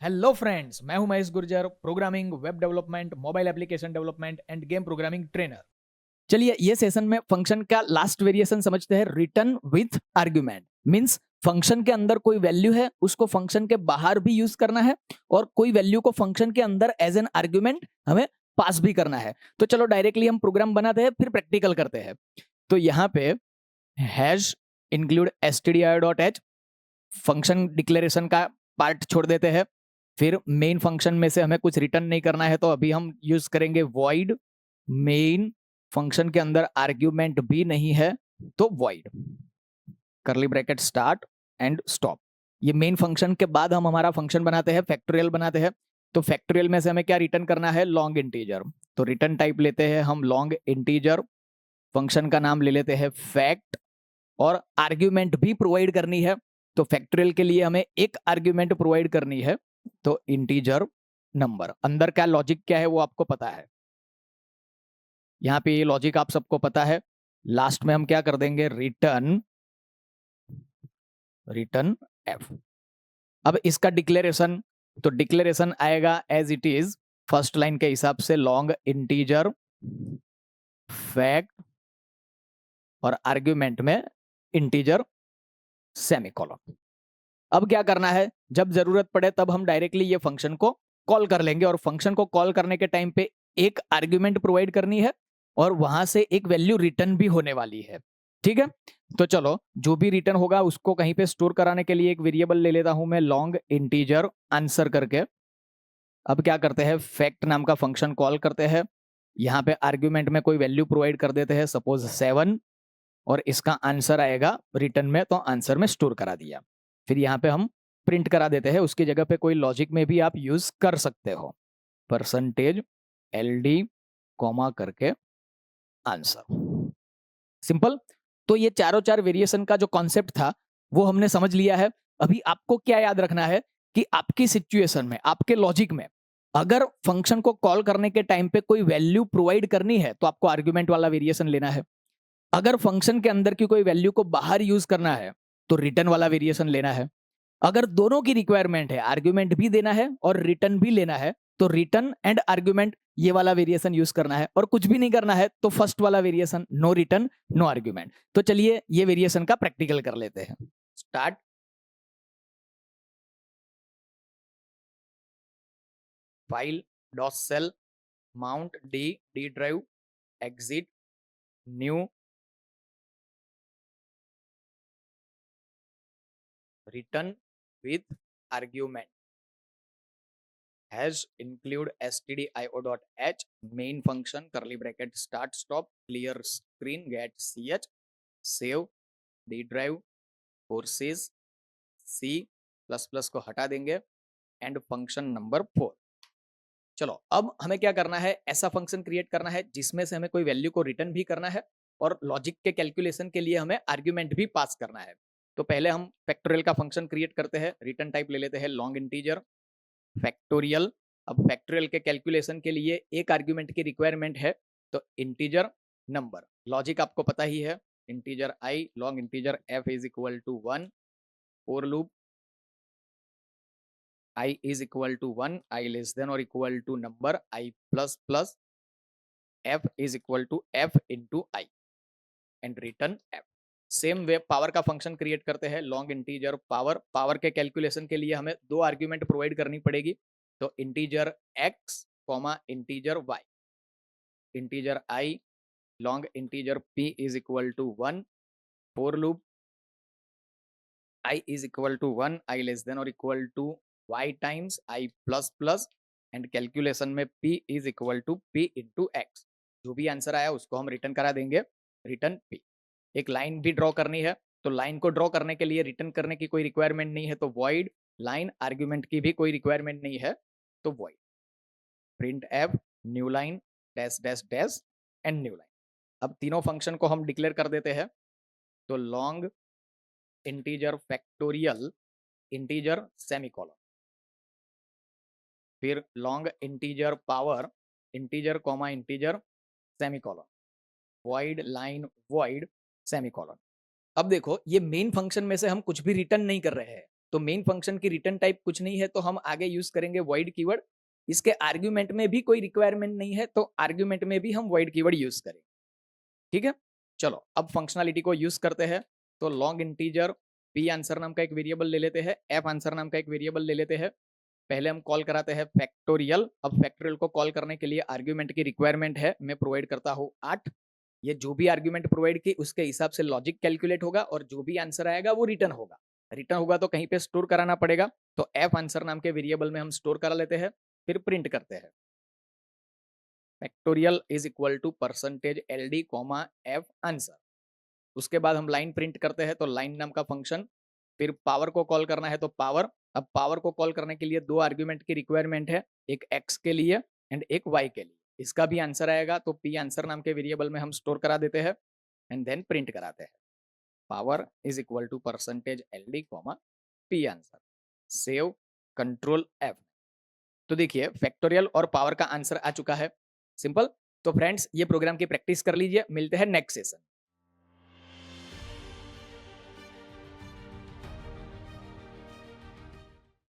Hello friends, मैं हूं Mahesh Gurjar, programming, web development, mobile application development end game programming trainer. चलिए ये सेशन में फंक्शन का लास्ट वेरिएशन समझते हैं। Return with argument means function के अंदर कोई वैल्यू है उसको फंक्शन के बाहर भी यूज करना है और कोई वैल्यू को फंक्शन के अंदर एज एन आर्ग्यूमेंट हमें पास भी करना है। तो चलो डायरेक्टली हम प्रोग्राम बनाते हैं, फिर प्रैक्टिकल करते हैं। तो यहाँ पे hash include stdio.h function declaration का पार्ट छोड़ देते हैं। फिर मेन फंक्शन में से हमें कुछ रिटर्न नहीं करना है, तो अभी हम यूज करेंगे वॉइड मेन। फंक्शन के अंदर आर्ग्यूमेंट भी नहीं है तो वॉइड करली ब्रैकेट स्टार्ट एंड स्टॉप। ये मेन फंक्शन के बाद हम हमारा फंक्शन बनाते हैं, फैक्टोरियल बनाते हैं। तो फैक्टोरियल में से हमें क्या रिटर्न करना है? Long integer. तो रिटर्न टाइप लेते हैं हम लॉन्ग इंटीजर, फंक्शन का नाम ले लेते हैं फैक्ट और आर्ग्यूमेंट भी प्रोवाइड करनी है। तो फैक्टोरियल के लिए हमें एक आर्ग्यूमेंट प्रोवाइड करनी है, तो इंटीजर नंबर। अंदर का लॉजिक क्या है वो आपको पता है, यहाँ पे ये लॉजिक आप सबको पता है। लास्ट में हम क्या कर देंगे? Return return F. अब इसका डिक्लेरेशन, तो डिक्लेरेशन आएगा as it is first line के हिसाब से, लॉन्ग इंटीजर फैक्ट और आर्ग्यूमेंट में इंटीजर सेमीकोलन। अब क्या करना है? जब जरूरत पड़े तब हम डायरेक्टली ये फंक्शन को कॉल कर लेंगे और फंक्शन को कॉल करने के टाइम पे एक आर्ग्यूमेंट प्रोवाइड करनी है और वहां से एक वैल्यू रिटर्न भी होने वाली है। ठीक है, तो चलो जो भी रिटर्न होगा उसको कहीं पे स्टोर कराने के लिए एक वेरिएबल ले लेता हूं मैं, लॉन्ग इंटीजर आंसर करके। अब क्या करते हैं? फैक्ट नाम का फंक्शन कॉल करते हैं, यहाँ पे आर्ग्यूमेंट में कोई वैल्यू प्रोवाइड कर देते हैं, सपोज 7, और इसका आंसर आएगा रिटर्न में, तो आंसर में स्टोर करा दिया। फिर यहाँ पे हम प्रिंट करा देते हैं, उसकी जगह पे कोई लॉजिक में भी आप यूज कर सकते हो, परसेंटेज LD कॉमा करके आंसर। सिंपल। तो ये चारों चार वेरिएशन का जो कॉन्सेप्ट था वो हमने समझ लिया है। अभी आपको क्या याद रखना है कि आपकी सिचुएशन में, आपके लॉजिक में, अगर फंक्शन को कॉल करने के टाइम पे कोई वैल्यू प्रोवाइड करनी है तो आपको आर्ग्यूमेंट वाला वेरिएशन लेना है। अगर फंक्शन के अंदर की कोई वैल्यू को बाहर यूज करना है तो रिटर्न वाला वेरिएशन लेना है। अगर दोनों की रिक्वायरमेंट है, आर्ग्यूमेंट भी देना है और रिटर्न भी लेना है, तो रिटर्न एंड आर्ग्यूमेंट ये वाला वेरिएशन यूज करना है। और कुछ भी नहीं करना है तो फर्स्ट वाला variation, no return no argument. तो चलिए ये वेरिएशन का प्रैक्टिकल कर लेते हैं। Start. File dot cell mount D drive exit new return with argument has include stdio.h main function curly bracket start stop clear screen get ch save d drive courses c plus plus को हटा देंगे and function number 4। चलो अब हमें क्या करना है? ऐसा फंक्शन क्रिएट करना है जिसमें से हमें कोई वैल्यू को रिटर्न भी करना है और लॉजिक के कैलकुलेशन के लिए हमें आर्ग्यूमेंट भी पास करना है। तो पहले हम फैक्टोरियल का फंक्शन क्रिएट करते हैं। रिटर्न टाइप ले लेते हैं लॉन्ग इंटीजर फैक्टोरियल। अब फैक्टोरियल के कैलकुलेशन के लिए एक आर्ग्यूमेंट की रिक्वायरमेंट है, तो इंटीजर नंबर। लॉजिक आपको पता ही है, integer i long integer f is equal to 1, for loop i is equal to 1, i less than और equal to number i plus plus f is equal to f into i and return f। Same way power का function create करते हैं, long integer power. Power के calculation के लिए हमें दो argument provide करनी पड़ेगी, तो integer x comma integer y। Integer i long integer p is equal to 1, for loop i is equal to 1, i less than और equal to y times i plus plus and calculation में p is equal to p into x. जो भी answer आया उसको हम return करा देंगे, return p। एक लाइन भी ड्रॉ करनी है, तो लाइन को ड्रॉ करने के लिए रिटर्न करने की कोई रिक्वायरमेंट नहीं है, तो वॉइड लाइन। आर्ग्यूमेंट की भी कोई रिक्वायरमेंट नहीं है, तो void print F new line dash dash dash and new line. अब तीनों फंक्शन को हम डिक्लेयर कर देते हैं, तो long integer factorial integer semicolon, फिर long integer power integer comma integer semicolon, void line void semicolon. अब देखो ये मेन फंक्शन में से हम कुछ भी रिटर्न नहीं कर रहे हैं, तो मेन फंक्शन की रिटर्न टाइप कुछ नहीं है, तो हम आगे यूज करेंगे void कीवर्ड। इसके आर्ग्यूमेंट में भी कोई रिक्वायरमेंट नहीं है, तो आर्ग्यूमेंट में भी हम void कीवर्ड यूज करेंगे। ठीक है, चलो अब फंक्शनलिटी को यूज करते हैं। तो लॉन्ग इंटीजर p आंसर नाम का एक वेरिएबल ले लेते हैं, f आंसर नाम का एक वेरिएबल ले लेते हैं। पहले हम कॉल कराते हैं फैक्टोरियल। अब फैक्टोरियल को कॉल करने के लिए आर्ग्यूमेंट की रिक्वायरमेंट है, मैं प्रोवाइड करता हूँ 8। ये जो भी आर्ग्यूमेंट प्रोवाइड की उसके हिसाब से लॉजिक कैलकुलेट होगा और जो भी आंसर आएगा वो रिटर्न होगा। रिटर्न होगा तो कहीं पे स्टोर कराना पड़ेगा, तो एफ आंसर नाम के वेरिएबल में हम स्टोर करा लेते हैं, फिर प्रिंट करते हैं factorial is equal to percentage LD comma F answer. उसके बाद हम लाइन प्रिंट करते हैं, तो लाइन नाम का फंक्शन, फिर पावर को कॉल करना है तो पावर। अब पावर को कॉल करने के लिए दो आर्ग्यूमेंट की रिक्वायरमेंट है, एक x के लिए एंड एक y के लिए। इसका भी आंसर आएगा तो p आंसर नाम के वेरिएबल में हम स्टोर करा देते हैं एंड देन प्रिंट कराते हैं power is equal to percentage LD comma p answer. Save, control F। तो देखिए फैक्टोरियल और पावर का आंसर आ चुका है, सिंपल। तो फ्रेंड्स ये प्रोग्राम की प्रैक्टिस कर लीजिए, मिलते हैं नेक्स्ट सेशन।